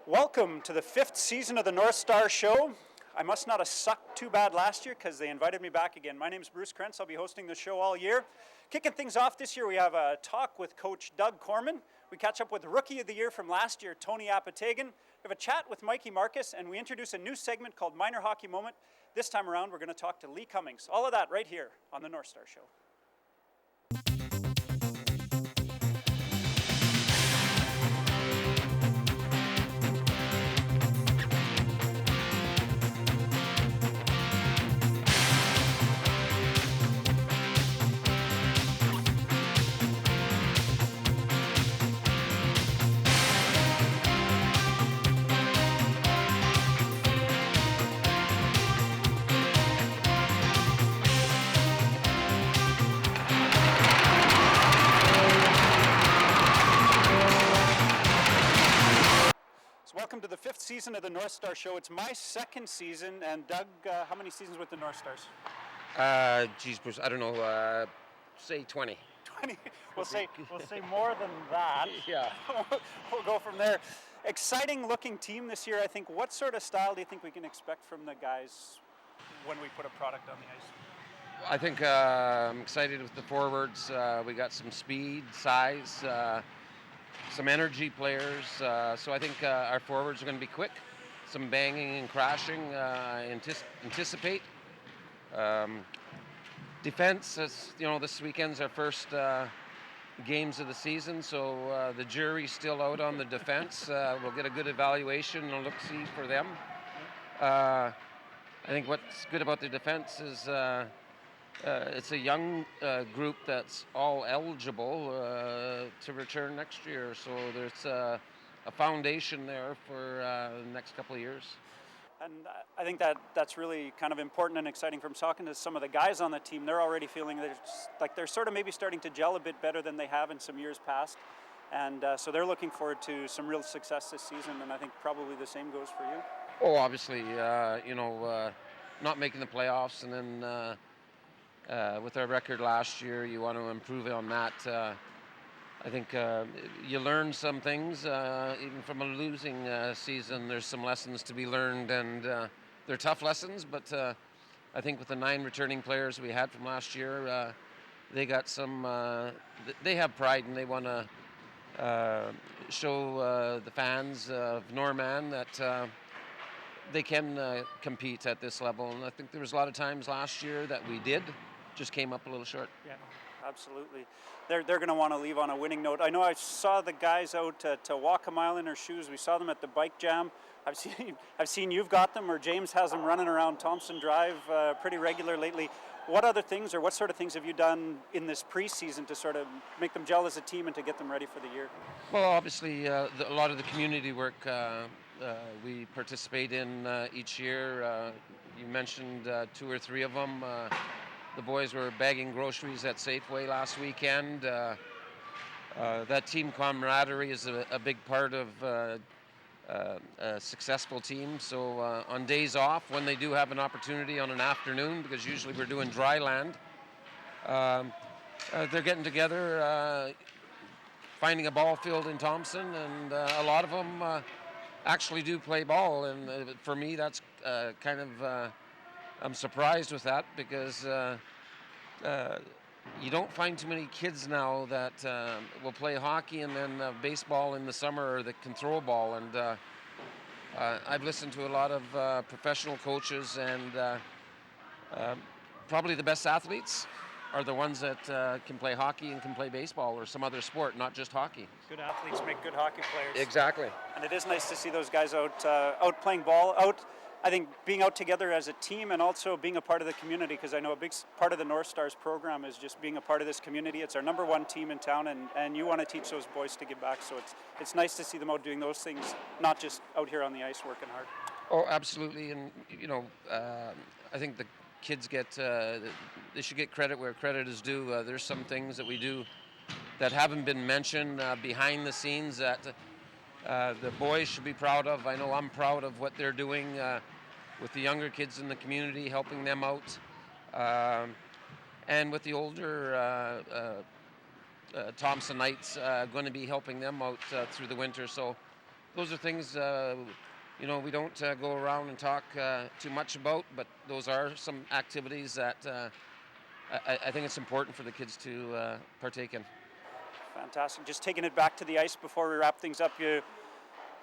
Welcome to the 5th season of the Northstars Show. I must not have sucked too bad last year because they invited me back again. My name is Bruce Krentz. I'll be hosting the show all year. Kicking things off this year, we have a talk with Coach Doug Korman. We catch up with Rookie of the Year from last year, Tony Apetagon. We have a chat with Mikey, Markus, and we introduce a new segment called Minor Hockey Moment. This time around, we're going to talk to Cummings. All of that right here on the Northstars Show. Welcome to the 5th season of the Northstars Show. It's my 2nd season, and Doug, how many seasons with the Northstars? Geez, Bruce, I don't know, say 20. 20? We'll say more than that. Yeah. We'll go from there. Exciting looking team this year, I think. What sort of style do you think we can expect from the guys when we put a product on the ice? I think I'm excited with the forwards. We got some speed, size, some energy players, so I think our forwards are going to be quick, some banging and crashing, anticipate. Defense, as you know, this weekend's our first games of the season, so the jury's still out on the defense. We'll get a good evaluation and a look-see for them. I think what's good about the defense is it's a young group that's all eligible to return next year, so there's a foundation there for the next couple of years. And I think that's really kind of important and exciting. From talking to some of the guys on the team, they're already feeling like they're sort of maybe starting to gel a bit better than they have in some years past, and so they're looking forward to some real success this season, and I think probably the same goes for you. Oh, obviously, not making the playoffs, and then with our record last year, you want to improve on that. I think you learn some things, even from a losing season. There's some lessons to be learned, and they're tough lessons, but I think with the 9 returning players we had from last year, they got some, they have pride, and they want to show the fans of Norman that they can compete at this level. And I think there was a lot of times last year that we did, just came up a little short. Yeah, absolutely. They're going to want to leave on a winning note. I know I saw the guys out to walk a mile in their shoes. We saw them at the bike jam. I've seen you've got them, or James has them running around Thompson Drive pretty regular lately. What other things, or what sort of things have you done in this preseason to sort of make them gel as a team and to get them ready for the year? Well, obviously, a lot of the community work we participate in each year. You mentioned 2 or 3 of them. The boys were bagging groceries at Safeway last weekend. That team camaraderie is a big part of a successful team. So on days off, when they do have an opportunity on an afternoon, because usually we're doing dry land, they're getting together, finding a ball field in Thompson, and a lot of them actually do play ball. And for me, that's kind of... I'm surprised with that, because you don't find too many kids now that will play hockey and then baseball in the summer, or that can throw a ball. And I've listened to a lot of professional coaches, and probably the best athletes are the ones that can play hockey and can play baseball or some other sport, not just hockey. Good athletes make good hockey players. Exactly. And it is nice to see those guys out playing ball, I think being out together as a team, and also being a part of the community, because I know a big part of the Northstars program is just being a part of this community. It's our number 1 team in town, and you want to teach those boys to give back. So it's nice to see them out doing those things, not just out here on the ice working hard. Oh, absolutely. And, I think the kids they should get credit where credit is due. There's some things that we do that haven't been mentioned behind the scenes that the boys should be proud of. I know I'm proud of what they're doing with the younger kids in the community, helping them out. And with the older Thompsonites, going to be helping them out through the winter. So those are things we don't go around and talk too much about, but those are some activities that I think it's important for the kids to partake in. Fantastic. Just taking it back to the ice before we wrap things up.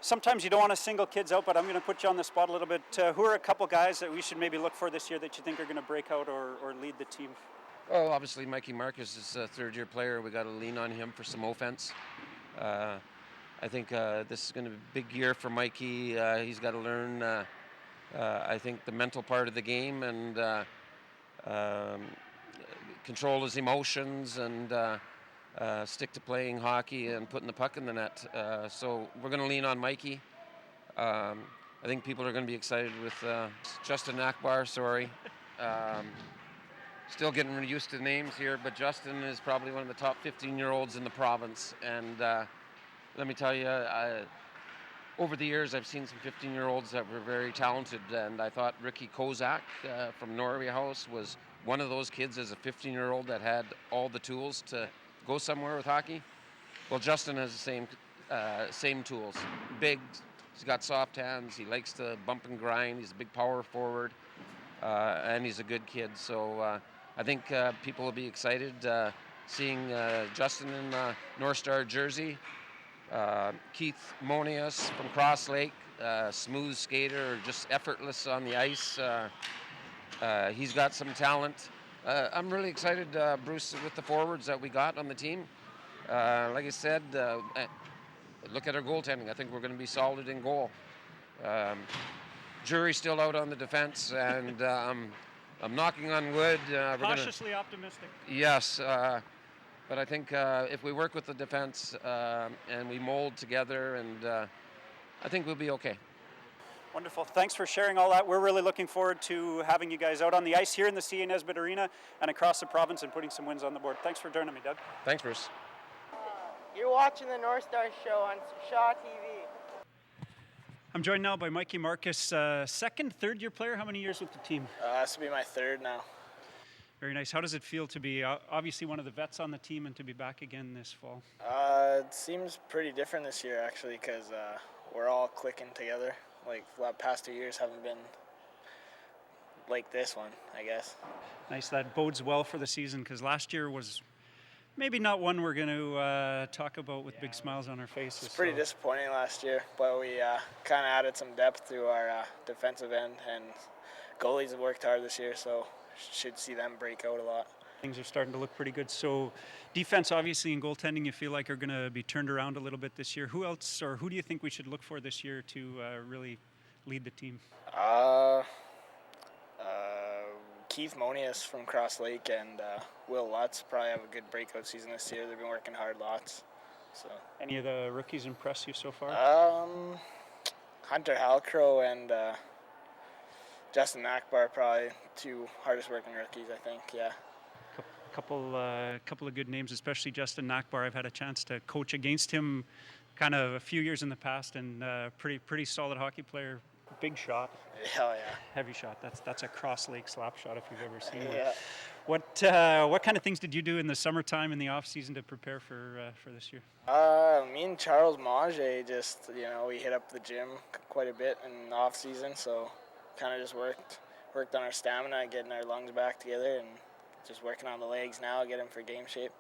Sometimes you don't want to single kids out, but I'm going to put you on the spot a little bit. Who are a couple guys that we should maybe look for this year that you think are going to break out or lead the team? Well, obviously Mikey Markus is a third-year player. We got to lean on him for some offense. I think this is going to be a big year for Mikey. He's got to learn, I think, the mental part of the game and control his emotions and stick to playing hockey and putting the puck in the net. So we're going to lean on Mikey. I think people are going to be excited with Justin Akbar, still getting used to names here, but Justin is probably one of the top 15-year-olds in the province. And let me tell you, over the years, I've seen some 15-year-olds that were very talented, and I thought Ricky Kozak from Norway House was one of those kids as a 15-year-old that had all the tools to go somewhere with hockey. Well, Justin has the same tools. Big, he's got soft hands, he likes to bump and grind, he's a big power forward, and he's a good kid. So I think people will be excited seeing Justin in the Northstar jersey. Keith Monius from Cross Lake, smooth skater, just effortless on the ice. He's got some talent. I'm really excited, Bruce, with the forwards that we got on the team. Like I said, look at our goaltending. I think we're going to be solid in goal. Jury's still out on the defense, and I'm knocking on wood. Cautiously optimistic. Yes, but I think if we work with the defense and we mold together, and I think we'll be okay. Wonderful. Thanks for sharing all that. We're really looking forward to having you guys out on the ice here in the CA Nesbitt Arena and across the province and putting some wins on the board. Thanks for joining me, Doug. Thanks, Bruce. You're watching the Northstars Show on Shaw TV. I'm joined now by Mikey Markus, second, third-year player. How many years with the team? This will be my third now. Very nice. How does it feel to be obviously one of the vets on the team and to be back again this fall? It seems pretty different this year, actually, because we're all clicking together. Like, the past 2 years haven't been like this one, I guess. Nice. That bodes well for the season, because last year was maybe not one we're going to talk about with big smiles on our faces. It's pretty disappointing last year, but we kind of added some depth to our defensive end, and goalies have worked hard this year, so should see them break out a lot. Things are starting to look pretty good. So defense, obviously, and goaltending, you feel like are going to be turned around a little bit this year. Who else, or who do you think we should look for this year to really lead the team? Keith Monius from Cross Lake and Will Lutz probably have a good breakout season this year. They've been working hard lots. So. Any of the rookies impress you so far? Hunter Halcrow and Justin Akbar, probably two hardest working rookies, I think. Yeah. Couple of good names, especially Justin Akbar. I've had a chance to coach against him, kind of a few years in the past, and pretty solid hockey player. Big shot. Hell yeah. Heavy shot. That's a Cross Lake slap shot if you've ever seen Yeah. one. What kind of things did you do in the summertime in the off season to prepare for this year? Me and Charles Mange just we hit up the gym quite a bit in the off season, so kind of just worked on our stamina, getting our lungs back together, and just working on the legs now, get them for game shape.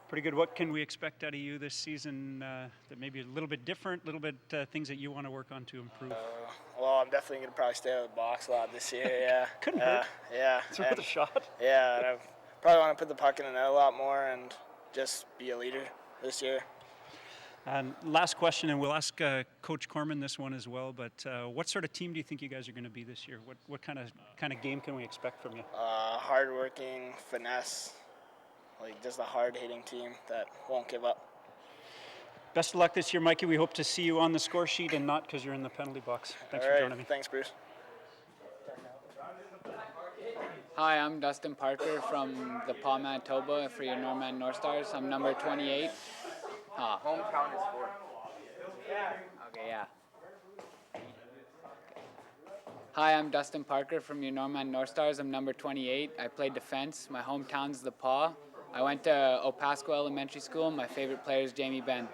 Pretty good. What can we expect out of you this season that may be a little bit different, little bit things that you want to work on to improve? Well, I'm definitely going to probably stay out of the box a lot this year, yeah. Couldn't hurt. Yeah. It's worth a shot. Yeah, and I probably want to put the puck in the net a lot more and just be a leader this year. And last question, and we'll ask Coach Korman this one as well, but what sort of team do you think you guys are going to be this year? What kind of game can we expect from you? Hard-working, finesse, like just a hard-hitting team that won't give up. Best of luck this year, Mikey. We hope to see you on the score sheet and not because you're in the penalty box. Thanks for joining me. Thanks, Bruce. Hi, I'm Dustin Parker from the Paw, Manitoba for your Norman Northstars. I'm number 28. Hometown is 4. Okay, yeah. Hi, I'm Dustin Parker from your Norman Northstars. I'm number 28. I play defense. My hometown's the Paw. I went to Opasco Elementary School. My favorite player is Jamie Benn.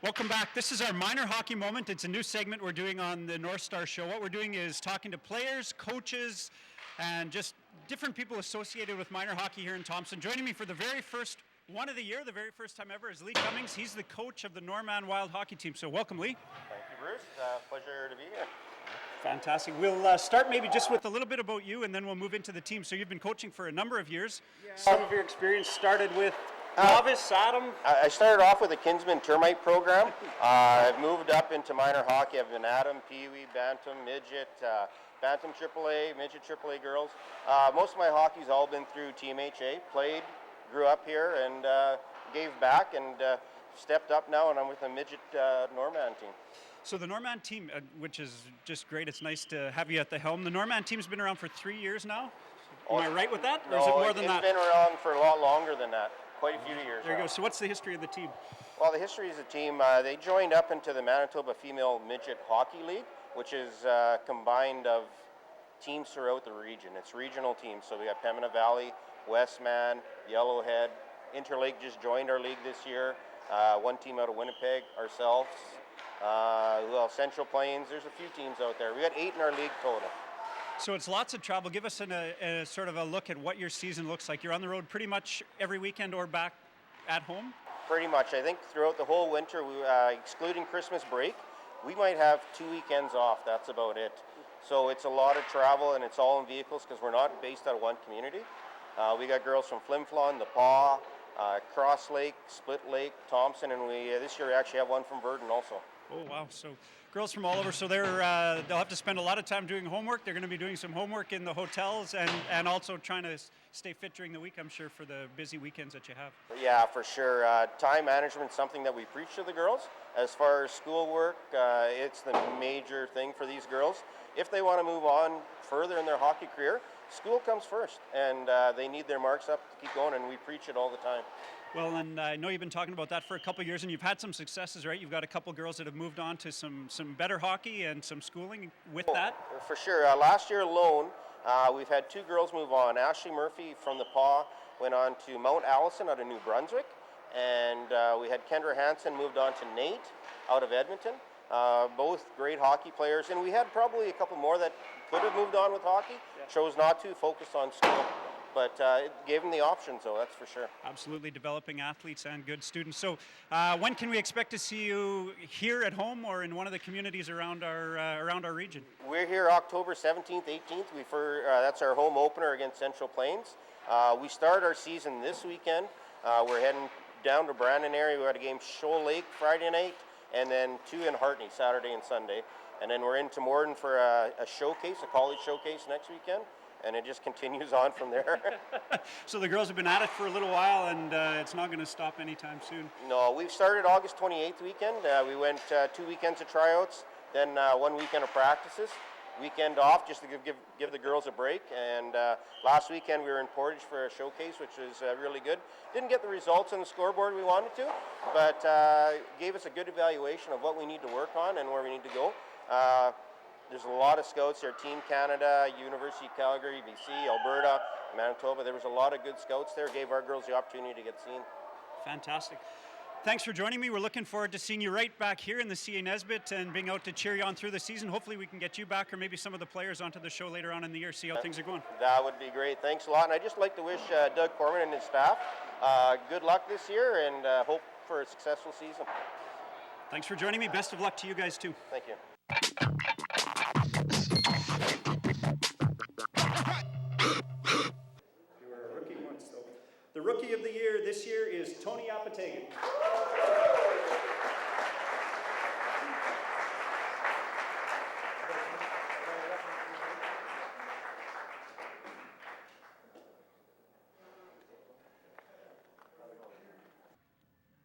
Welcome back. This is our minor hockey moment. It's a new segment we're doing on the Northstars Show. What we're doing is talking to players, coaches, and just different people associated with minor hockey here in Thompson. Joining me for the very first one of the year, the very first time ever, is Lee Cummings. He's the coach of the Norman Wild hockey team. So welcome, Lee. Thank you, Bruce. Pleasure to be here. Fantastic. We'll start maybe just with a little bit about you, and then we'll move into the team. So you've been coaching for a number of years. Some of your experience started with novice, Adam. I started off with a Kinsman termite program. I've moved up into minor hockey. I've been Adam, Pee Wee, Bantam, Midget, Bantam AAA, Midget AAA girls. Most of my hockey's all been through TMHA. Played, grew up here, and gave back, and stepped up now, and I'm with the Midget Norman team. So the Norman team, which is just great, it's nice to have you at the helm. The Norman team's been around for 3 years now. Am I right with that, or is it more than that? It's been around for a lot longer than that. Quite a few years. There you go. So what's the history of the team? Well, the history is the team, they joined up into the Manitoba Female Midget Hockey League, which is combined of teams throughout the region. It's regional teams. So we got Pembina Valley, Westman, Yellowhead. Interlake just joined our league this year. One team out of Winnipeg, ourselves. Central Plains. There's a few teams out there. We got 8 in our league total. So it's lots of travel. Give us a sort of a look at what your season looks like. You're on the road pretty much every weekend or back at home? Pretty much. I think throughout the whole winter, excluding Christmas break, we might have 2 weekends off. That's about it. So it's a lot of travel, and it's all in vehicles because we're not based out of one community. We got girls from Flin Flon, the Paw, Cross Lake, Split Lake, Thompson, and this year we actually have one from Verdon also. Oh, wow. So girls from all over. So they'll have to spend a lot of time doing homework. They're going to be doing some homework in the hotels and also trying to stay fit during the week, I'm sure, for the busy weekends that you have. Yeah, for sure. Time management is something that we preach to the girls. As far as schoolwork, it's the major thing for these girls. If they want to move on further in their hockey career, school comes first, and they need their marks up to keep going, and we preach it all the time. Well, and I know you've been talking about that for a couple of years, and you've had some successes, right? You've got a couple of girls that have moved on to some better hockey and some schooling with that. For sure. Last year alone, we've had 2 girls move on. Ashley Murphy from the Paw went on to Mount Allison out of New Brunswick, and we had Kendra Hansen moved on to Nate out of Edmonton. Both great hockey players, and we had probably a couple more that could have moved on with hockey, chose not to, focused on school. But it gave them the option, so that's for sure. Absolutely, developing athletes and good students. So when can we expect to see you here at home or in one of the communities around our region? We're here October 17th, 18th. That's our home opener against Central Plains. We start our season this weekend. We're heading down to Brandon area. We got a game Shoal Lake Friday night, and then 2 in Hartney Saturday and Sunday. And then we're into Morden for a showcase, a college showcase next weekend. And it just continues on from there. So the girls have been at it for a little while, and it's not going to stop anytime soon. No, we've started August 28th weekend. We went 2 weekends of tryouts, then 1 weekend of practices, weekend off just to give the girls a break. And last weekend we were in Portage for a showcase, which was really good. Didn't get the results on the scoreboard we wanted to, but gave us a good evaluation of what we need to work on and where we need to go. There's a lot of scouts here, Team Canada, University of Calgary, BC, Alberta, Manitoba. There was a lot of good scouts there, gave our girls the opportunity to get seen. Fantastic. Thanks for joining me. We're looking forward to seeing you right back here in the CA Nesbitt and being out to cheer you on through the season. Hopefully we can get you back or maybe some of the players onto the show later on in the year, see how things are going. That would be great. Thanks a lot. And I'd just like to wish Doug Korman and his staff good luck this year and hope for a successful season. Thanks for joining me. Best of luck to you guys too. Thank you. You were a rookie once, though. The rookie of the year this year is Tony Apetagon.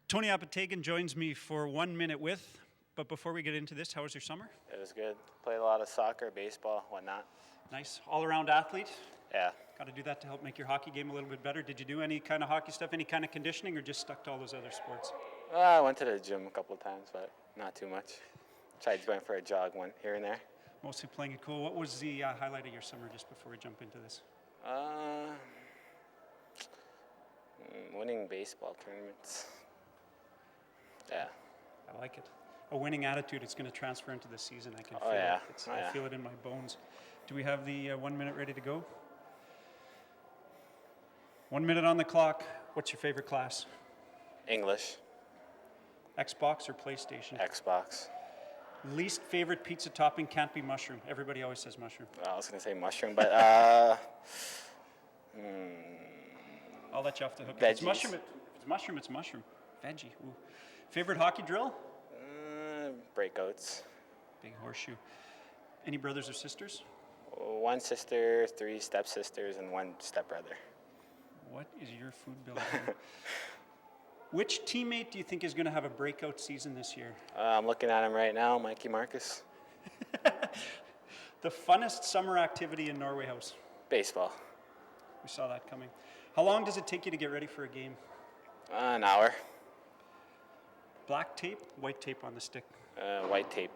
Tony Apetagon joins me for 1 minute with. But before we get into this, how was your summer? It was good. Played a lot of soccer, baseball, whatnot. Nice. All-around athlete? Yeah. Got to do that to help make your hockey game a little bit better. Did you do any kind of hockey stuff, any kind of conditioning, or just stuck to all those other sports? Well, I went to the gym a couple of times, but not too much. Tried going for a jog here and there. Mostly playing it cool. What was the highlight of your summer, just before we jump into this? Winning baseball tournaments. Yeah. I like it. A winning attitude, it's going to transfer into the season. I can feel yeah. it. I feel it in my bones. Do we have the 1 minute ready to go? 1 minute on the clock. What's your favorite class? English. Xbox or PlayStation? Xbox. Least favorite pizza topping can't be mushroom. Everybody always says mushroom. I was going to say mushroom, but I'll let you off the hook. If veggies. it's mushroom, it's mushroom. Veggie. Ooh. Favorite hockey drill? Breakouts. Big horseshoe. Any brothers or sisters? 1 sister, 3 stepsisters, and 1 stepbrother. What is your food bill? Which teammate do you think is going to have a breakout season this year? I'm looking at him right now, Mikey Markus. The funnest summer activity in Norway House? Baseball. We saw that coming. How long does it take you to get ready for a game? An hour. Black tape, white tape on the stick? White tape.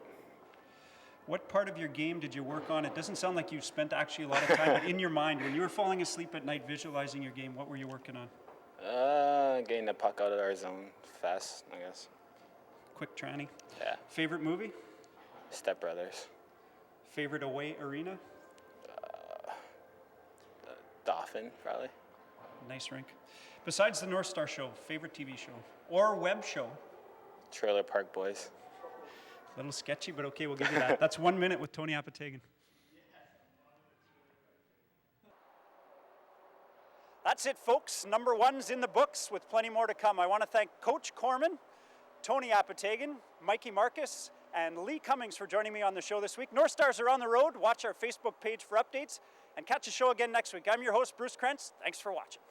What part of your game did you work on? It doesn't sound like you spent actually a lot of time, but in your mind, when you were falling asleep at night visualizing your game, what were you working on? Getting the puck out of our zone fast, I guess. Quick tranny? Yeah. Favorite movie? Step Brothers. Favorite away arena? Dauphin, probably. Nice rink. Besides the Northstars Show, favorite TV show or web show? Trailer Park Boys. A little sketchy, but okay, we'll give you that. That's 1 minute with Tony Apetagon. That's it, folks. Number one's in the books with plenty more to come. I want to thank Coach Korman, Tony Apetagon, Mikey Markus, and Lee Cummings for joining me on the show this week. Northstars are on the road. Watch our Facebook page for updates and catch the show again next week. I'm your host, Bruce Krentz. Thanks for watching.